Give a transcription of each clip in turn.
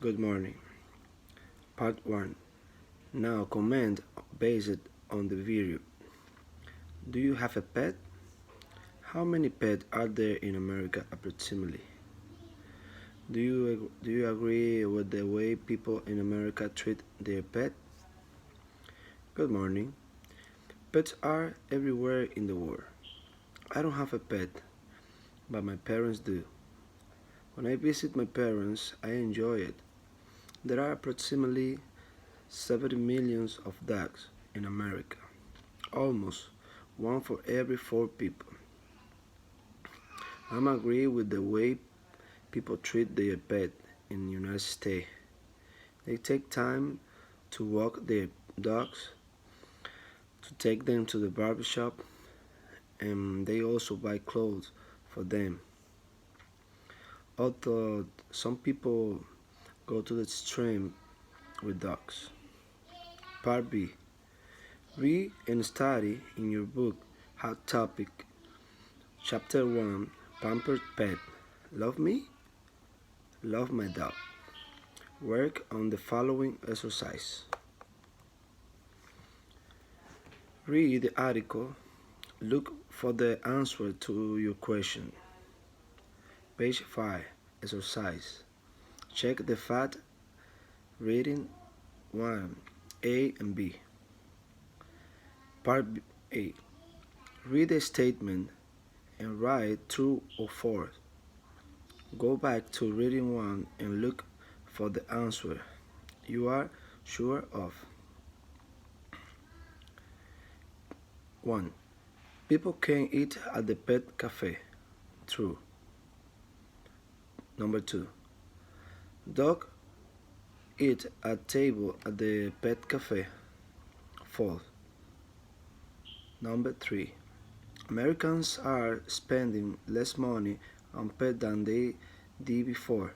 Good morning. Part 1. Now comment based on the video. Do you have a pet? How many pets are there in America approximately? Do you agree with the way people in America treat their pet? Good morning. Pets are everywhere in the world. I don't have a pet, but my parents do. When I visit my parents, I enjoy it. There are approximately 70 millions of dogs in America, almost one for every four people. I'm agree with the way people treat their pet in the United States. They take time to walk their dogs, to take them to the barber shop, and they also buy clothes for them. Although some people go to the extreme with dogs. Part B. Read and study in your book Hot Topic, Chapter 1, Pampered Pet. Love me? Love my dog. Work on the following exercise. Read the article. Look for the answer to your question. Page 5. Exercise. Check the fact. Reading 1. A and B. Part A. Read the statement and write true or false. Go back to reading 1 and look for the answer you are sure of. 1. People can eat at the pet cafe. True. Number 2. Dog eat at table at the pet cafe. False. Number 3. Americans are spending less money on pets than they did before.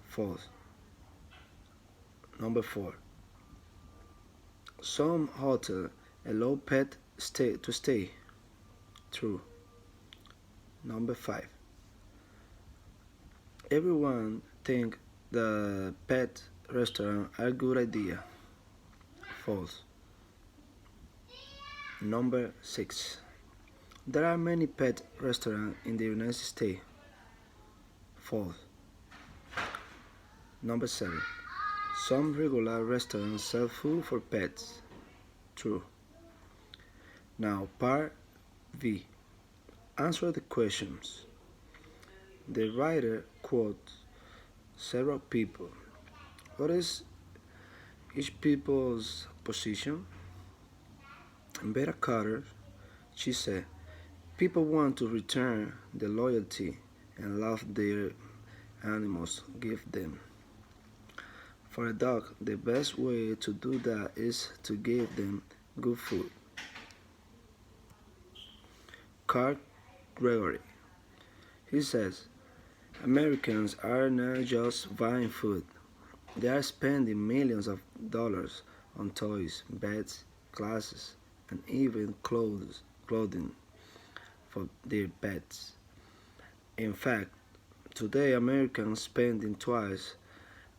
False. Number 4. Some hotels allow pets to stay. True. Number 5. Everyone thinks the pet restaurant are a good idea. False. Number 6. There are many pet restaurants in the United States. False. Number 7. Some regular restaurants sell food for pets. True. Now, part V. Answer the questions. The writer quotes several people. What is each people's position? In Beta Carter, she said, people want to return the loyalty and love their animals give them. For a dog, the best way to do that is to give them good food. Carl Gregory, he says, Americans are not just buying food, they are spending millions of dollars on toys, beds, classes, and even clothing for their pets. In fact, today Americans spending twice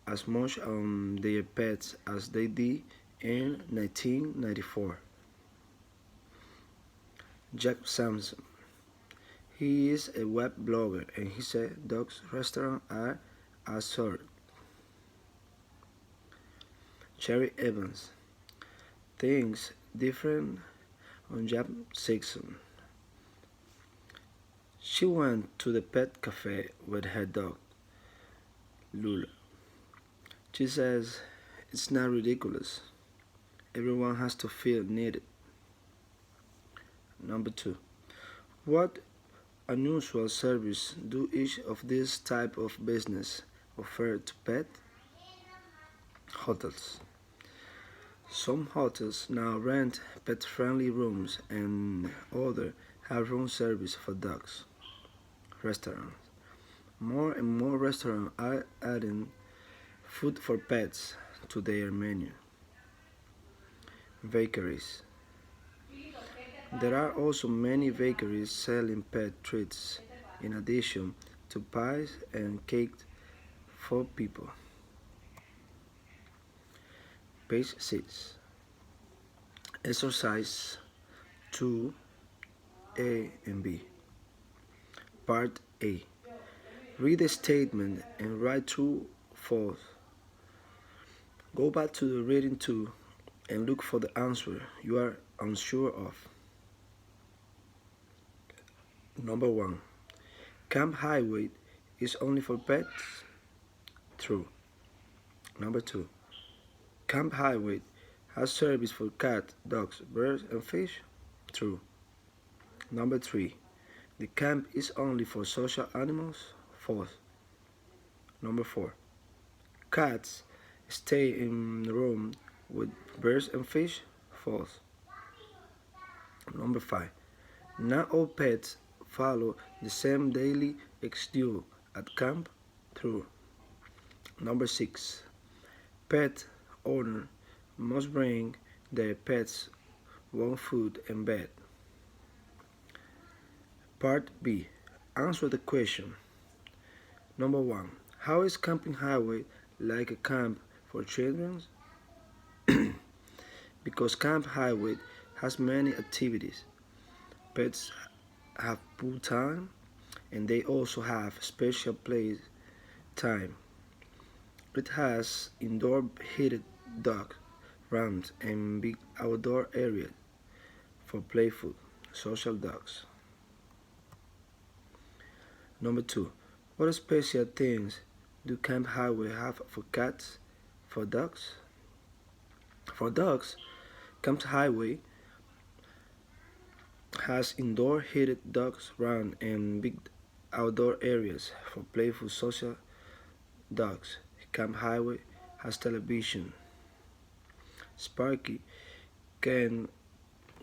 as much on their pets as they did in 1994. Jack Sampson, he is a web blogger and he said dogs restaurants are absurd. Cherry Evans thinks different on Jack Sampson. She went to the pet cafe with her dog, Lula. She says it's not ridiculous. Everyone has to feel needed. Number 2. What unusual service do each of these type of business offer to pet? Hotels. Some hotels now rent pet-friendly rooms and others have room service for dogs. Restaurants. More and more restaurants are adding food for pets to their menu. Bakeries. There are also many bakeries selling pet treats in addition to pies and cakes 4 people. Page 6. Exercise 2A and B. Part A. Read the statement and write true, false. Go back to the reading 2 and look for the answer you are unsure of. Number 1. Camp Highway is only for pets? True. Number 2. Camp Highway has service for cats, dogs, birds, and fish? True. Number 3. The camp is only for social animals? False. Number 4. Cats stay in the room with birds and fish? False. Number 5. Not all pets follow the same daily schedule at camp? True. Number 6. Pet owner must bring their pets warm food and bed. Part B. Answer the question. Number 1. How is Camping Highway like a camp for children? Because Camp Highway has many activities. Pets have pool time, and they also have special play time. It has indoor heated dog runs and big outdoor areas for playful social dogs. Number 2. What special things do Camp Highway have for cats, for dogs? For dogs, Camp Highway has indoor heated dogs run and big outdoor areas for playful social dogs. Camp Highway has television. Sparky can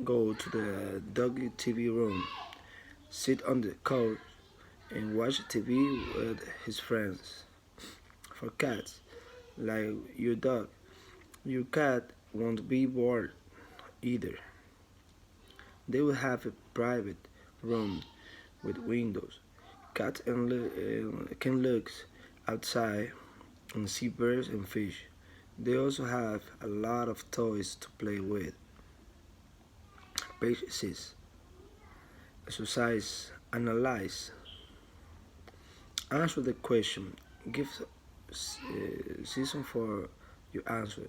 go to the doggy TV room, sit on the couch, and watch TV with his friends. For cats, like your cat won't be bored either. They will have a private room with windows. Cats can look outside and see birds and fish. They also have a lot of toys to play with. Page 6. Exercise. Analyze. Answer the question. Give reason for your answer.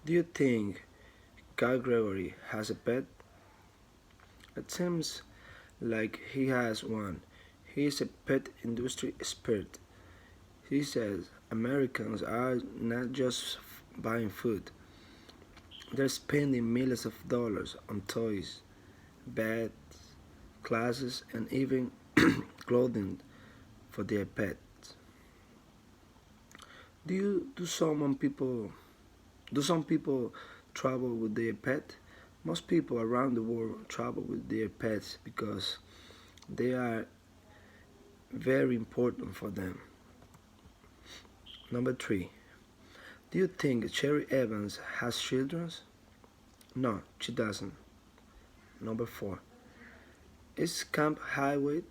Do you think Carl Gregory has a pet? It seems like he has one. He is a pet industry expert. He says Americans are not just buying food, they're spending millions of dollars on toys, beds, classes, and even clothing for their pets. Do some people travel with their pet? Most people around the world travel with their pets because they are very important for them. Number 3. Do you think Cherry Evans has children? No, she doesn't. Number 4. Is Camp Hideaway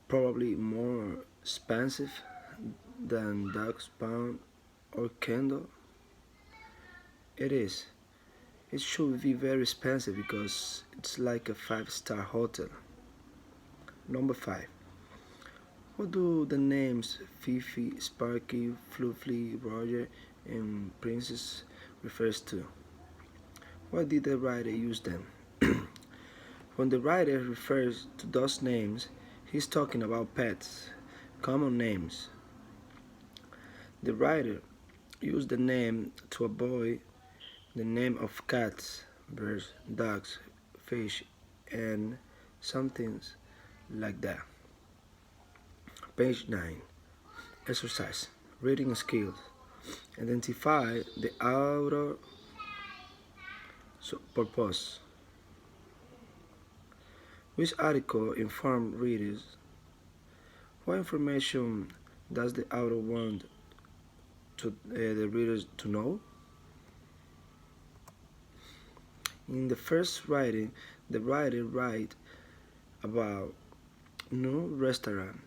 probably more expensive than Dog's Pound or Kendall? It is. It should be very expensive because it's like a 5-star hotel. Number 5. What do the names Fifi, Sparky, Fluffy, Roger, and Princess refers to? Why did the writer use them? When the writer refers to those names, he's talking about pets, common names. The writer used the name to avoid the name of cats, birds, dogs, fish, and some things like that. Page 9. Exercise. Reading skills. Identify the author purpose. Which article informed readers? What information does the author want the readers to know? In the first writing, the writer writes about new restaurant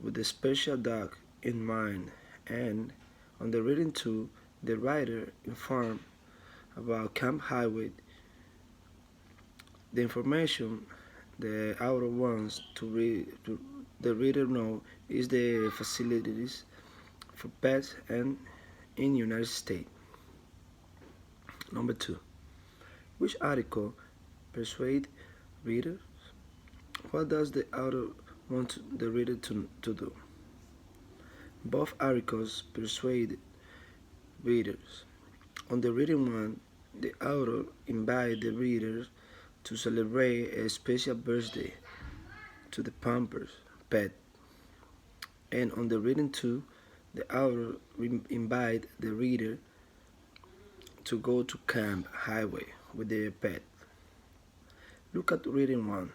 with a special dog in mind, and on the reading two, the writer informed about Camp Highway. The information the author wants to the reader know is the facilities for pets and in United States. Number two, which article persuade readers? What does the author want the reader to do? Both articles persuade readers. On the reading one, the author invites the readers to celebrate a special birthday to the Pampers pet. And on the reading two, the author invites the reader to go to Camp Highway with their pet. Look at reading one.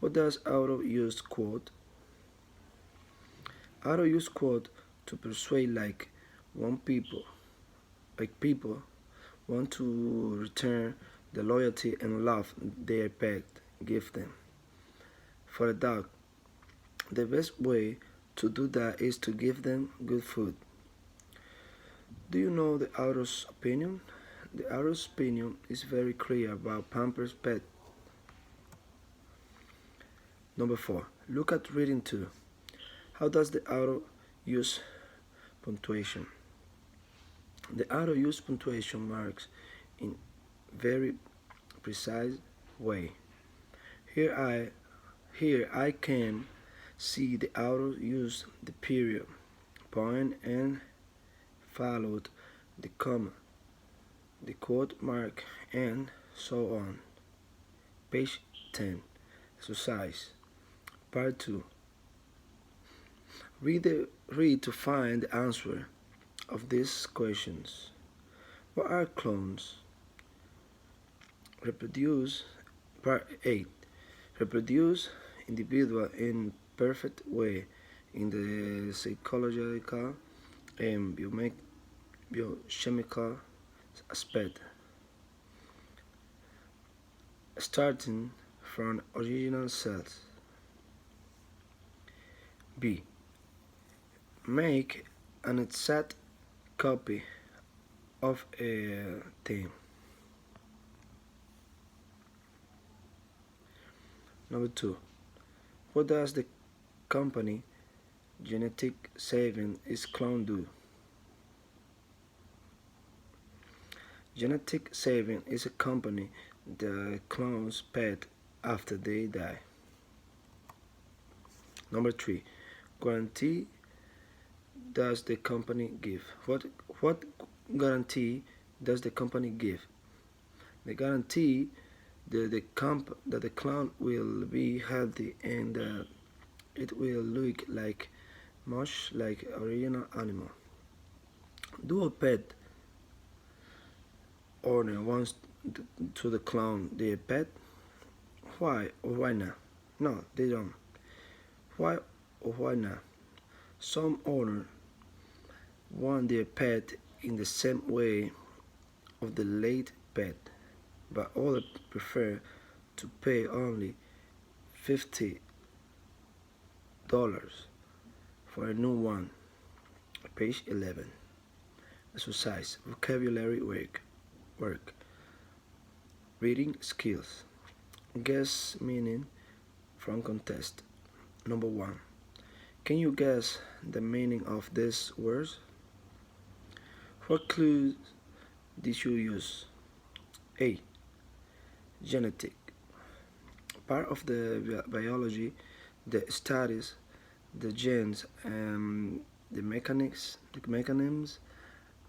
What does author use quote? Author use quote to persuade like people want to return the loyalty and love their pet give them. For a dog, the best way to do that is to give them good food. Do you know the author's opinion? The author's opinion is very clear about Pampers Pet. Number four, look at reading two. How does the author use punctuation? The author uses punctuation marks in very precise way. Here I can see the author use the period, point, and followed the comma, the quote mark, and so on. Page 10. Exercise. Part 2. Read to find the answer of these questions. What are clones? Reproduce. Part 8. Reproduce individual in perfect way in the psychological and biochemical aspect, starting from original cells. B. Make an exact copy of a thing. Number 2. What does the company Genetic Saving its clone do? Genetic Saving is a company that clones pets after they die. Number 3. Guarantee does the company give? What guarantee does the company give? The guarantee that the clone will be healthy and that it will look like much like original animal. Do a pet owner wants to the clone their pet? Why or why not? No, they don't. Why or why not? Some owners want their pet in the same way of the late pet, but others prefer to pay only $50 for a new one. Page 11. Exercise. Vocabulary work. Reading skills. Guess meaning from contest. Number 1. Can you guess the meaning of these words? What clues did you use? A. Genetic. Part of the biology that studies the genes and the mechanisms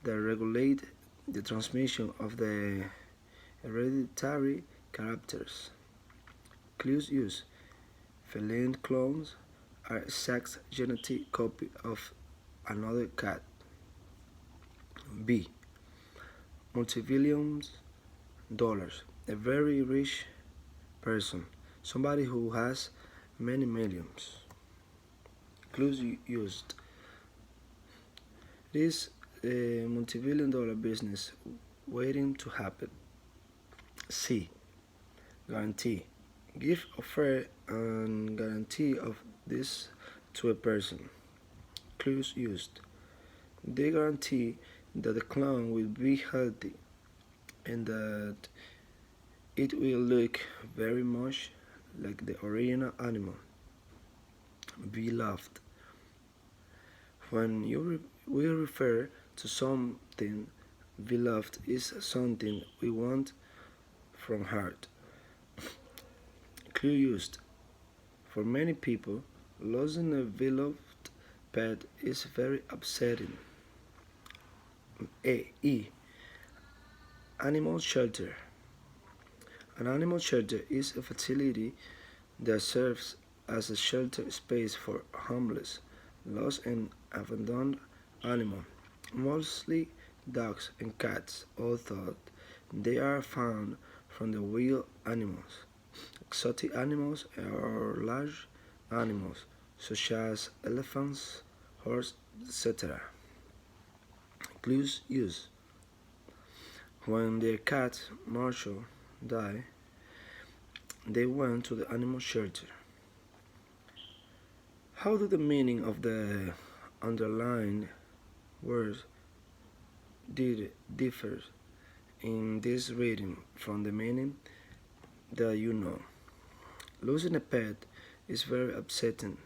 that regulate the transmission of the hereditary characters. Clues used. Feline clones are exact genetic copy of another cat. B. Multibillions dollars. A very rich person. Somebody who has many millions. Clues used. This multi-billion-dollar business waiting to happen. C. Guarantee. Give offer and guarantee of this to a person. Clues used. They guarantee that the clone will be healthy and that it will look very much like the original animal. Beloved. When we refer to something beloved is something we want from heart. Clue used. For many people, losing a beloved pet is very upsetting. E. Animal shelter. An animal shelter is a facility that serves as a shelter space for homeless, lost and abandoned animals, mostly dogs and cats, although they are found from the wild animals, exotic animals, or large animals such as elephants, horses, etc. Clues use. When their cat, Marshall, died, they went to the animal shelter. How do the meaning of the underlined words did differ in this reading from the meaning that you know? Losing a pet is very upsetting.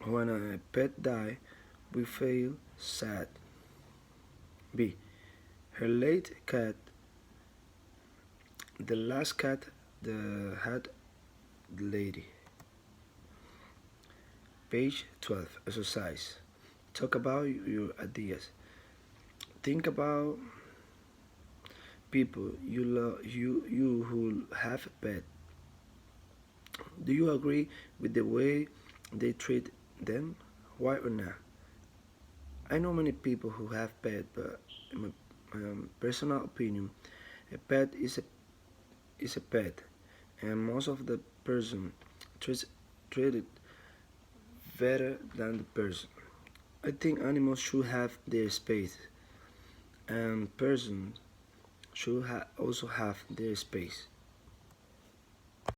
When a pet dies, we feel sad. B. Her late cat, the last cat that had the lady. Page 12. Exercise. Talk about your ideas. Think about people you who have a pet. Do you agree with the way they treat them? Why or not? I know many people who have pets, but in my personal opinion, a pet is a pet, and most of the person treat it better than the person. I think animals should have their space, and persons should also have their space.